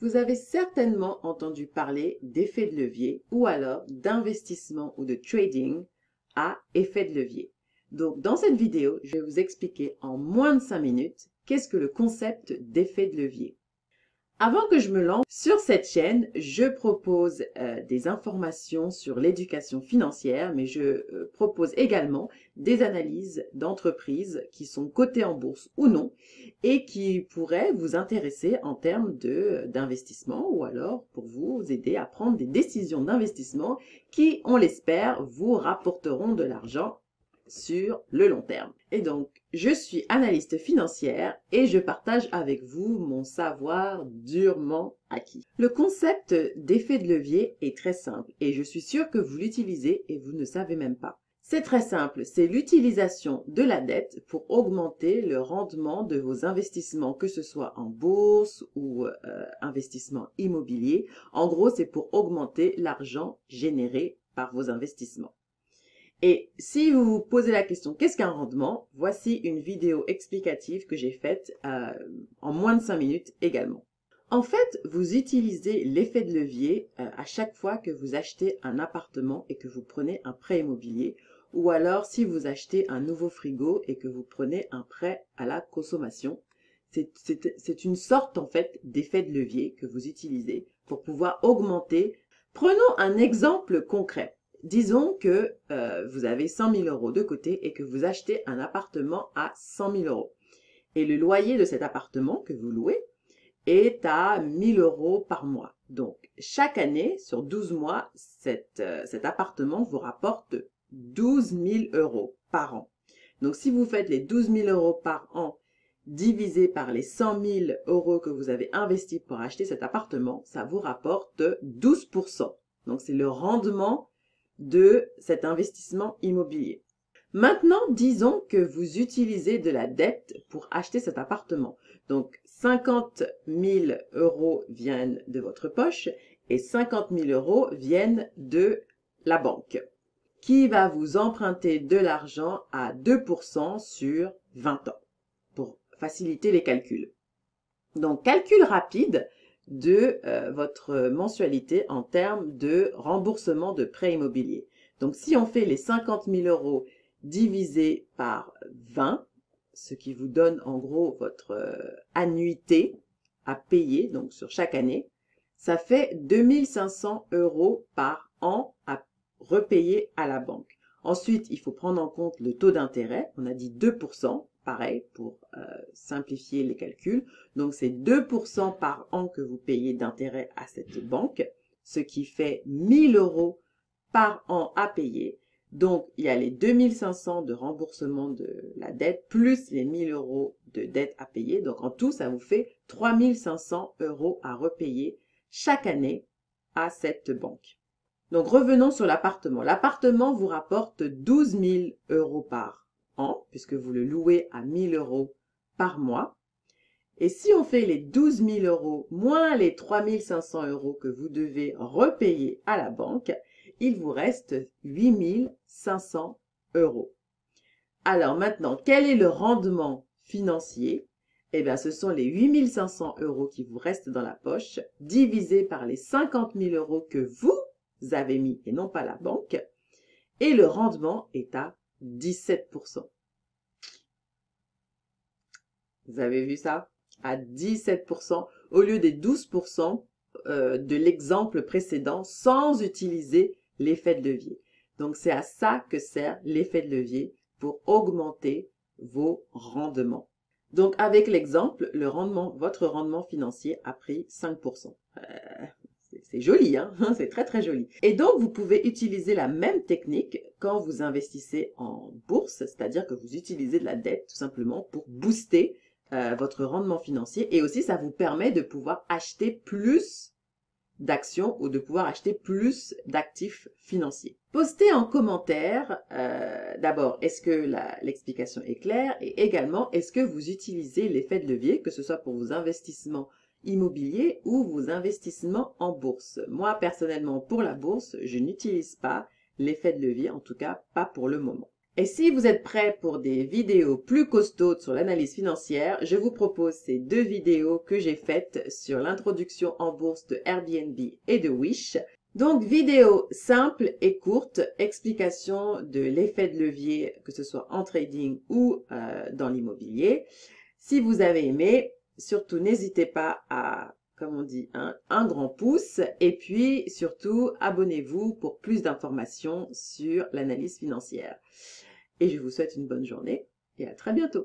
Vous avez certainement entendu parler d'effet de levier ou alors d'investissement ou de trading à effet de levier. Donc, dans cette vidéo, je vais vous expliquer en moins de 5 minutes qu'est-ce que le concept d'effet de levier. Avant que je me lance sur cette chaîne, je propose des informations sur l'éducation financière, mais je propose également des analyses d'entreprises qui sont cotées en bourse ou non et qui pourraient vous intéresser en termes d'investissement ou alors pour vous aider à prendre des décisions d'investissement qui, on l'espère, vous rapporteront de l'argent sur le long terme. Et donc, je suis analyste financière et je partage avec vous mon savoir durement acquis. Le concept d'effet de levier est très simple et je suis sûre que vous l'utilisez et vous ne savez même pas. C'est très simple, c'est l'utilisation de la dette pour augmenter le rendement de vos investissements, que ce soit en bourse ou investissement immobilier. En gros, c'est pour augmenter l'argent généré par vos investissements. Et si vous vous posez la question, qu'est-ce qu'un rendement? Voici une vidéo explicative que j'ai faite en moins de 5 minutes également. En fait, vous utilisez l'effet de levier à chaque fois que vous achetez un appartement et que vous prenez un prêt immobilier, ou alors si vous achetez un nouveau frigo et que vous prenez un prêt à la consommation. C'est une sorte en fait d'effet de levier que vous utilisez pour pouvoir augmenter. Prenons un exemple concret. Disons que vous avez 100 000 euros de côté et que vous achetez un appartement à 100 000 euros. Et le loyer de cet appartement que vous louez est à 1 000 euros par mois. Donc, chaque année, sur 12 mois, cet appartement vous rapporte 12 000 euros par an. Donc, si vous faites les 12 000 euros par an divisé par les 100 000 euros que vous avez investis pour acheter cet appartement, ça vous rapporte 12%. Donc, c'est le rendement de cet investissement immobilier. Maintenant, disons que vous utilisez de la dette pour acheter cet appartement. Donc, 50 000 euros viennent de votre poche et 50 000 euros viennent de la banque, qui va vous emprunter de l'argent à 2% sur 20 ans, pour faciliter les calculs. Donc, calcul rapide de votre mensualité en termes de remboursement de prêt immobilier. Donc, si on fait les 50 000 euros divisé par 20, ce qui vous donne en gros votre annuité à payer, donc sur chaque année, ça fait 2 500 euros par an à repayer à la banque. Ensuite, il faut prendre en compte le taux d'intérêt. On a dit 2%. Pareil, pour simplifier les calculs. Donc, c'est 2% par an que vous payez d'intérêt à cette banque, ce qui fait 1 000 euros par an à payer. Donc, il y a les 2 500 de remboursement de la dette, plus les 1 000 euros de dette à payer. Donc, en tout, ça vous fait 3 500 euros à repayer chaque année à cette banque. Donc, revenons sur l'appartement. L'appartement vous rapporte 12 000 euros par an, puisque vous le louez à 1 000 euros par mois. Et si on fait les 12 000 euros moins les 3 500 euros que vous devez repayer à la banque, il vous reste 8 500 euros. Alors maintenant, quel est le rendement financier? Eh bien, ce sont les 8 500 euros qui vous restent dans la poche, divisé par les 50 000 euros que vous avez mis et non pas la banque. Et le rendement est à 17%. Vous avez vu ça? À 17% au lieu des 12% de l'exemple précédent sans utiliser l'effet de levier. Donc, c'est à ça que sert l'effet de levier pour augmenter vos rendements. Donc, avec l'exemple, votre rendement financier a pris 5%. C'est joli, hein? C'est très très joli. Et donc, vous pouvez utiliser la même technique quand vous investissez en bourse, c'est-à-dire que vous utilisez de la dette tout simplement pour booster votre rendement financier. Et aussi, ça vous permet de pouvoir acheter plus d'actions ou de pouvoir acheter plus d'actifs financiers. Postez en commentaire d'abord, est-ce que l'explication est claire? Et également, est-ce que vous utilisez l'effet de levier, que ce soit pour vos investissements immobilier ou vos investissements en bourse. Moi, personnellement, pour la bourse, je n'utilise pas l'effet de levier, en tout cas pas pour le moment. Et si vous êtes prêts pour des vidéos plus costaudes sur l'analyse financière, je vous propose ces 2 vidéos que j'ai faites sur l'introduction en bourse de Airbnb et de Wish. Donc, vidéo simple et courte, explication de l'effet de levier, que ce soit en trading ou dans l'immobilier. Si vous avez aimé, surtout n'hésitez pas à, comme on dit, un grand pouce. Et puis, surtout, abonnez-vous pour plus d'informations sur l'analyse financière. Et je vous souhaite une bonne journée et à très bientôt.